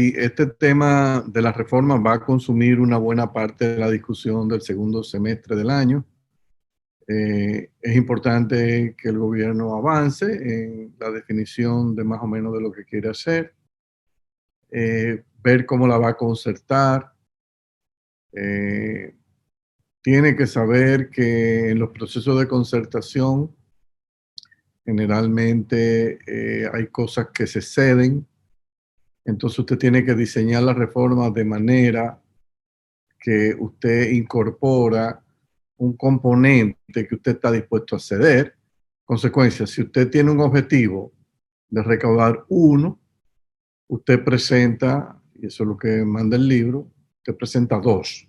este tema de la reforma va a consumir una buena parte de la discusión del segundo semestre del año. Es importante que el gobierno avance en la definición de más o menos de lo que quiere hacer, ver cómo la va a concertar. Tiene que saber que en los procesos de concertación generalmente hay cosas que se ceden. Entonces usted tiene que diseñar la reforma de manera que usted incorpora un componente que usted está dispuesto a ceder. Consecuencia, si usted tiene un objetivo de recaudar 1, usted presenta, y eso es lo que manda el libro, usted presenta 2.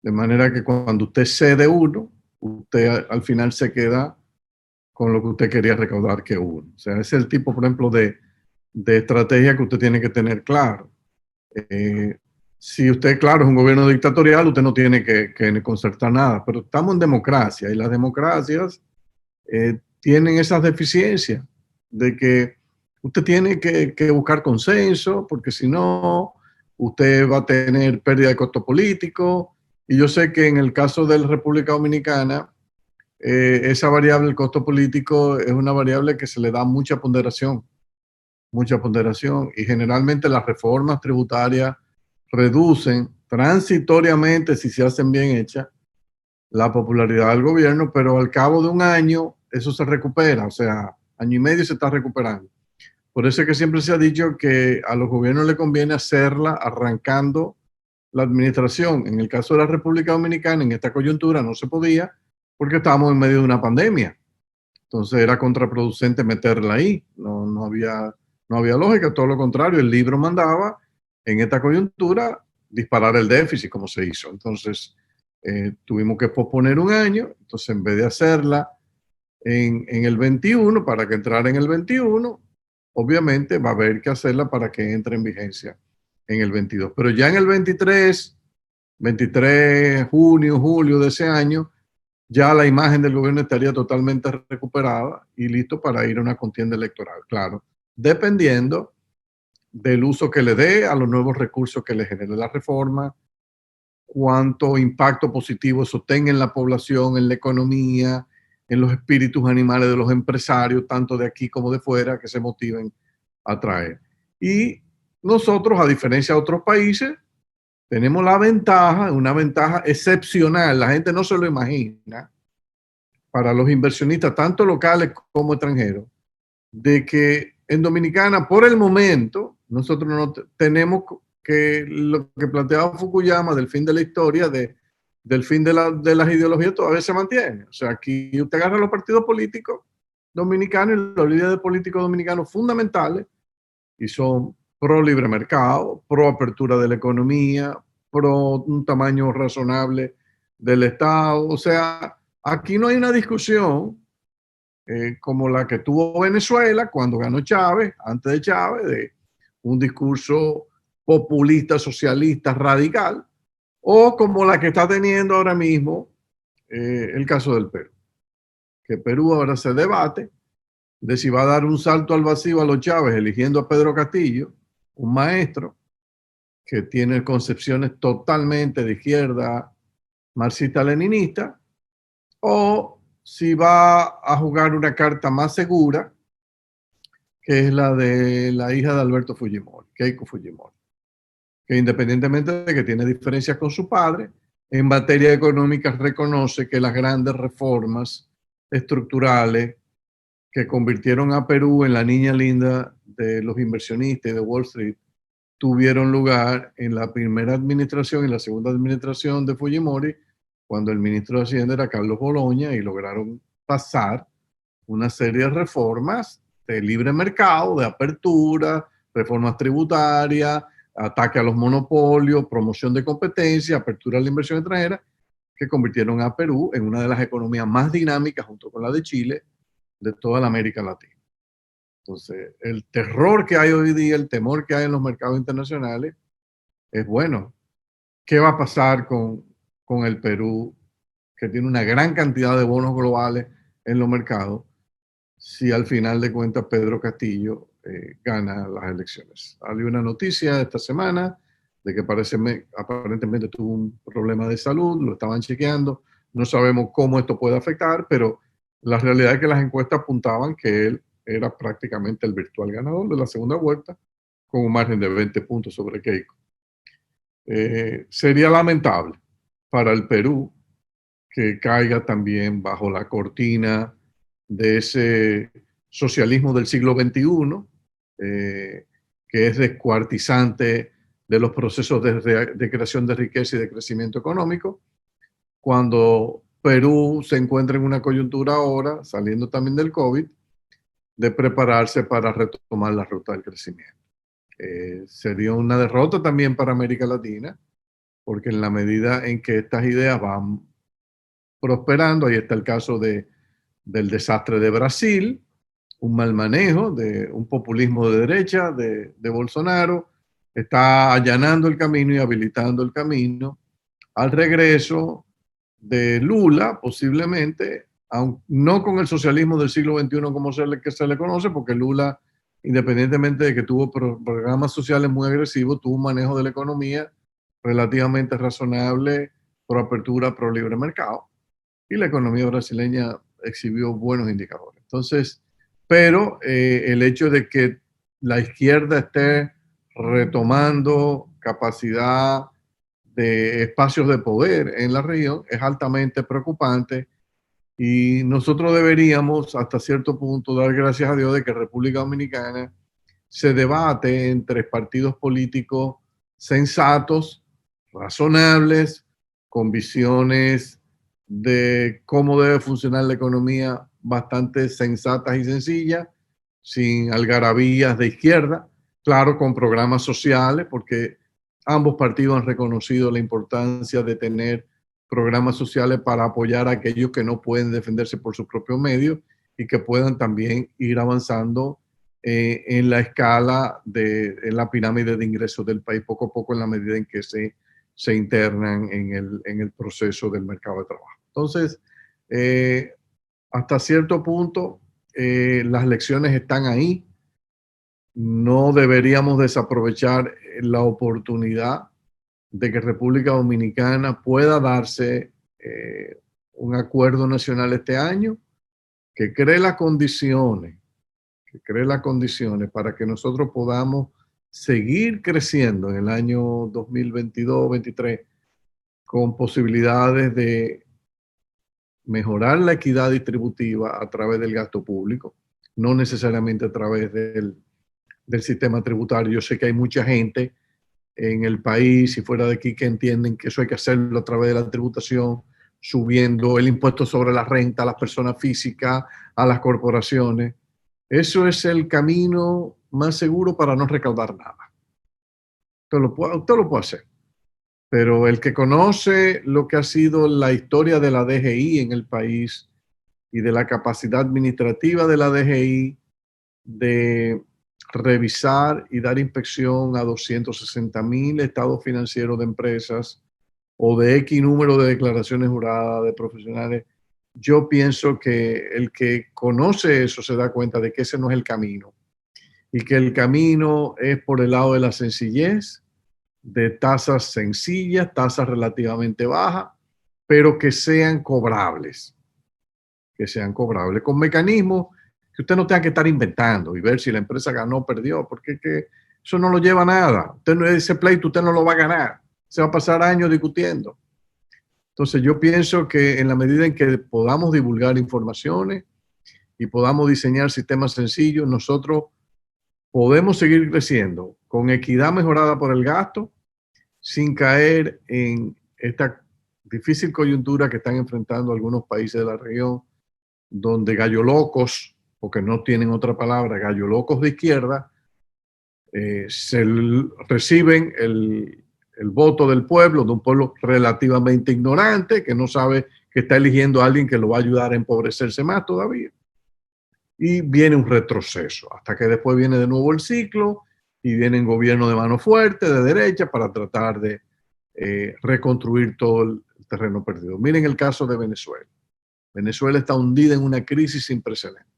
De manera que cuando usted cede 1, usted al final se queda con lo que usted quería recaudar que 1. O sea, ese es el tipo, por ejemplo, de estrategia que usted tiene que tener claro. Si usted, claro, es un gobierno dictatorial, usted no tiene que concertar nada, pero estamos en democracia y las democracias tienen esas deficiencias de que usted tiene que buscar consenso, porque si no, usted va a tener pérdida de costo político. Y yo sé que en el caso de la República Dominicana, esa variable, el costo político, es una variable que se le da mucha ponderación, y generalmente las reformas tributarias reducen transitoriamente, si se hacen bien hechas, la popularidad del gobierno, pero al cabo de un año eso se recupera, o sea, año y medio se está recuperando. Por eso es que siempre se ha dicho que a los gobiernos les conviene hacerla arrancando la administración. En el caso de la República Dominicana, en esta coyuntura no se podía porque estábamos en medio de una pandemia. Entonces era contraproducente meterla ahí. No había lógica, todo lo contrario. El libro mandaba en esta coyuntura disparar el déficit, como se hizo. Entonces tuvimos que posponer un año. Entonces en vez de hacerla en el 21, para que entrara en el 21, obviamente va a haber que hacerla para que entre en vigencia en el 22. Pero ya en el 23, junio, julio de ese año, ya la imagen del gobierno estaría totalmente recuperada y listo para ir a una contienda electoral, claro, dependiendo del uso que le dé a los nuevos recursos que le genere la reforma, cuánto impacto positivo eso tenga en la población, en la economía, en los espíritus animales de los empresarios, tanto de aquí como de fuera, que se motiven a traer. Y nosotros, a diferencia de otros países, tenemos la ventaja, una ventaja excepcional, la gente no se lo imagina, para los inversionistas, tanto locales como extranjeros, de que en Dominicana, por el momento, nosotros no tenemos que lo que planteaba Fukuyama del fin de la historia, del fin de las ideologías, todavía se mantiene. O sea, aquí usted agarra los partidos políticos dominicanos y los líderes políticos dominicanos fundamentales, y son pro libre mercado, pro apertura de la economía, pro un tamaño razonable del Estado. O sea, aquí no hay una discusión como la que tuvo Venezuela cuando ganó Chávez, antes de Chávez, de un discurso populista, socialista, radical, o como la que está teniendo ahora mismo el caso del Perú. Que Perú ahora se debate de si va a dar un salto al vacío a los Chávez eligiendo a Pedro Castillo, un maestro que tiene concepciones totalmente de izquierda marxista-leninista, o si va a jugar una carta más segura, que es la de la hija de Alberto Fujimori, Keiko Fujimori, que independientemente de que tiene diferencias con su padre, en materia económica reconoce que las grandes reformas estructurales que convirtieron a Perú en la niña linda de los inversionistas y de Wall Street tuvieron lugar en la primera administración y la segunda administración de Fujimori, cuando el ministro de Hacienda era Carlos Boloña, y lograron pasar una serie de reformas de libre mercado, de apertura, reformas tributarias, ataque a los monopolios, promoción de competencia, apertura a la inversión extranjera, que convirtieron a Perú en una de las economías más dinámicas, junto con la de Chile, de toda la América Latina. Entonces, el terror que hay hoy día, el temor que hay en los mercados internacionales, es bueno. ¿Qué va a pasar con el Perú, que tiene una gran cantidad de bonos globales en los mercados, si al final de cuentas Pedro Castillo gana las elecciones. Hay una noticia esta semana de que aparentemente tuvo un problema de salud, lo estaban chequeando, no sabemos cómo esto puede afectar, pero la realidad es que las encuestas apuntaban que él era prácticamente el virtual ganador de la segunda vuelta, con un margen de 20 puntos sobre Keiko. Sería lamentable para el Perú que caiga también bajo la cortina de ese socialismo del siglo XXI, que es descuartizante de los procesos de creación de riqueza y de crecimiento económico, cuando Perú se encuentra en una coyuntura ahora, saliendo también del COVID, de prepararse para retomar la ruta del crecimiento. Sería una derrota también para América Latina, porque en la medida en que estas ideas van prosperando, ahí está el caso del desastre de Brasil, un mal manejo, de un populismo de derecha, de Bolsonaro, está allanando el camino y habilitando el camino al regreso de Lula, posiblemente, no con el socialismo del siglo XXI como que se le conoce, porque Lula, independientemente de que tuvo programas sociales muy agresivos, tuvo un manejo de la economía relativamente razonable, pro apertura, pro libre mercado, y la economía brasileña exhibió buenos indicadores. Entonces, pero el hecho de que la izquierda esté retomando capacidad de espacios de poder en la región es altamente preocupante, y nosotros deberíamos hasta cierto punto dar gracias a Dios de que República Dominicana se debate entre partidos políticos sensatos, razonables, con visiones de cómo debe funcionar la economía bastante sensatas y sencillas, sin algarabías de izquierda, claro, con programas sociales, porque ambos partidos han reconocido la importancia de tener programas sociales para apoyar a aquellos que no pueden defenderse por sus propios medios y que puedan también ir avanzando en la escala en la pirámide de ingresos del país poco a poco en la medida en que se internan en el proceso del mercado de trabajo. Entonces, hasta cierto punto, las lecciones están ahí. No deberíamos desaprovechar la oportunidad de que República Dominicana pueda darse un acuerdo nacional este año que cree las condiciones, para que nosotros podamos seguir creciendo en el año 2022-23 con posibilidades de mejorar la equidad distributiva a través del gasto público, no necesariamente a través del sistema tributario. Yo sé que hay mucha gente en el país y fuera de aquí que entienden que eso hay que hacerlo a través de la tributación, subiendo el impuesto sobre la renta a las personas físicas, a las corporaciones. Eso es el camino más seguro para no recaudar nada. Usted lo puede hacer, pero el que conoce lo que ha sido la historia de la DGI en el país y de la capacidad administrativa de la DGI de revisar y dar inspección a 260,000 estados financieros de empresas o de X número de declaraciones juradas de profesionales, yo pienso que el que conoce eso se da cuenta de que ese no es el camino y que el camino es por el lado de la sencillez, de tasas sencillas, tasas relativamente bajas, pero que sean cobrables, con mecanismos que usted no tenga que estar inventando y ver si la empresa ganó o perdió, porque eso no lo lleva a nada. Ese pleito usted no lo va a ganar, se va a pasar años discutiendo. Entonces yo pienso que en la medida en que podamos divulgar informaciones y podamos diseñar sistemas sencillos, nosotros podemos seguir creciendo con equidad mejorada por el gasto, sin caer en esta difícil coyuntura que están enfrentando algunos países de la región, donde gallo locos, porque no tienen otra palabra, gallo locos de izquierda, reciben el voto del pueblo, de un pueblo relativamente ignorante, que no sabe que está eligiendo a alguien que lo va a ayudar a empobrecerse más todavía. Y viene un retroceso, hasta que después viene de nuevo el ciclo y viene un gobierno de mano fuerte, de derecha, para tratar de reconstruir todo el terreno perdido. Miren el caso de Venezuela. Venezuela está hundida en una crisis sin precedentes.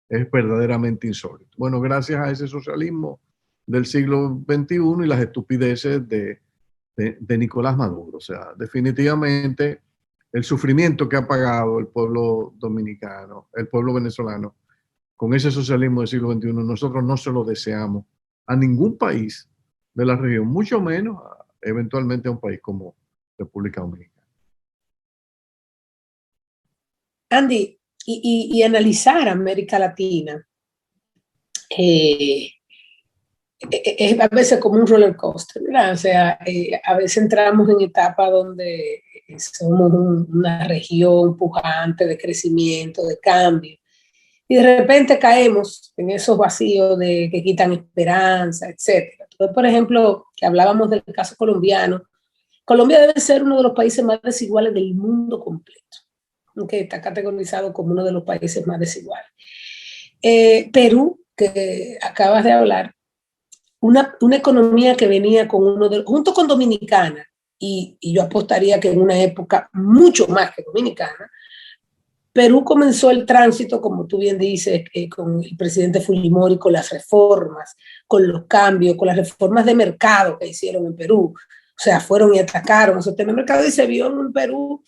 es verdaderamente insólito. Bueno, gracias a ese socialismo del siglo XXI y las estupideces de Nicolás Maduro. O sea, definitivamente el sufrimiento que ha pagado el pueblo dominicano, el pueblo venezolano, con ese socialismo del siglo XXI, nosotros no se lo deseamos a ningún país de la región, mucho menos eventualmente a un país como República Dominicana. Andy, y analizar América Latina es a veces como un roller coaster, ¿verdad? O sea, a veces entramos en etapas donde somos una región pujante de crecimiento, de cambio, y de repente caemos en esos vacíos que quitan esperanza, etcétera. Entonces, por ejemplo, que hablábamos del caso colombiano, Colombia debe ser uno de los países más desiguales del mundo completo, que está categorizado como uno de los países más desiguales. Perú, que acabas de hablar, una economía que venía con junto con Dominicana, y yo apostaría que en una época mucho más que Dominicana, Perú comenzó el tránsito, como tú bien dices, con el presidente Fujimori, con las reformas, con los cambios, con las reformas de mercado que hicieron en Perú. O sea, fueron y atacaron esos temas de mercado y se vio en un Perú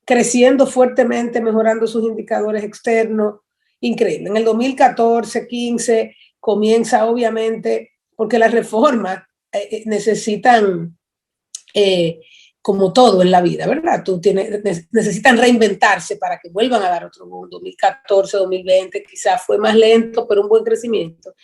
creciendo fuertemente, mejorando sus indicadores externos. Increíble. En el 2014, 15, comienza obviamente, porque las reformas necesitan, como todo en la vida, ¿verdad? Necesitan reinventarse para que vuelvan a dar otro boom. 2014, 2020, quizás fue más lento, pero un buen crecimiento.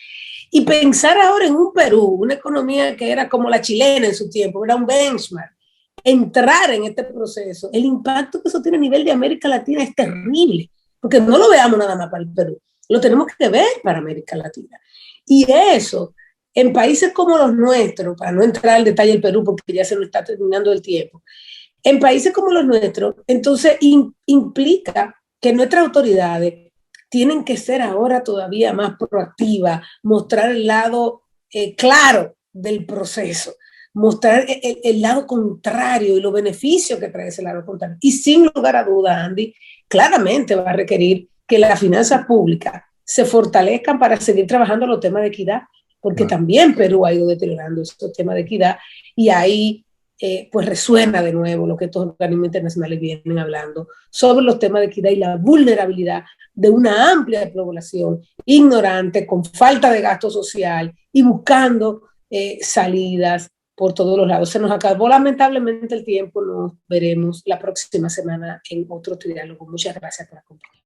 Y pensar ahora en un Perú, una economía que era como la chilena en su tiempo, era un benchmark, entrar en este proceso, el impacto que eso tiene a nivel de América Latina es terrible, porque no lo veamos nada más para el Perú, lo tenemos que ver para América Latina. Y eso, en países como los nuestros, para no entrar al detalle del Perú, porque ya se nos está terminando el tiempo, en países como los nuestros, entonces implica que nuestras autoridades tienen que ser ahora todavía más proactivas, mostrar el lado claro del proceso, mostrar el lado contrario y los beneficios que trae ese lado contrario. Y sin lugar a duda, Andy, claramente va a requerir que las finanzas públicas se fortalezcan para seguir trabajando los temas de equidad, porque también Perú ha ido deteriorando estos temas de equidad y ahí pues resuena de nuevo lo que estos organismos internacionales vienen hablando sobre los temas de equidad y la vulnerabilidad de una amplia población ignorante, con falta de gasto social y buscando salidas por todos los lados. Se nos acabó lamentablemente el tiempo, nos veremos la próxima semana en otro diálogo. Muchas gracias por acompañarnos.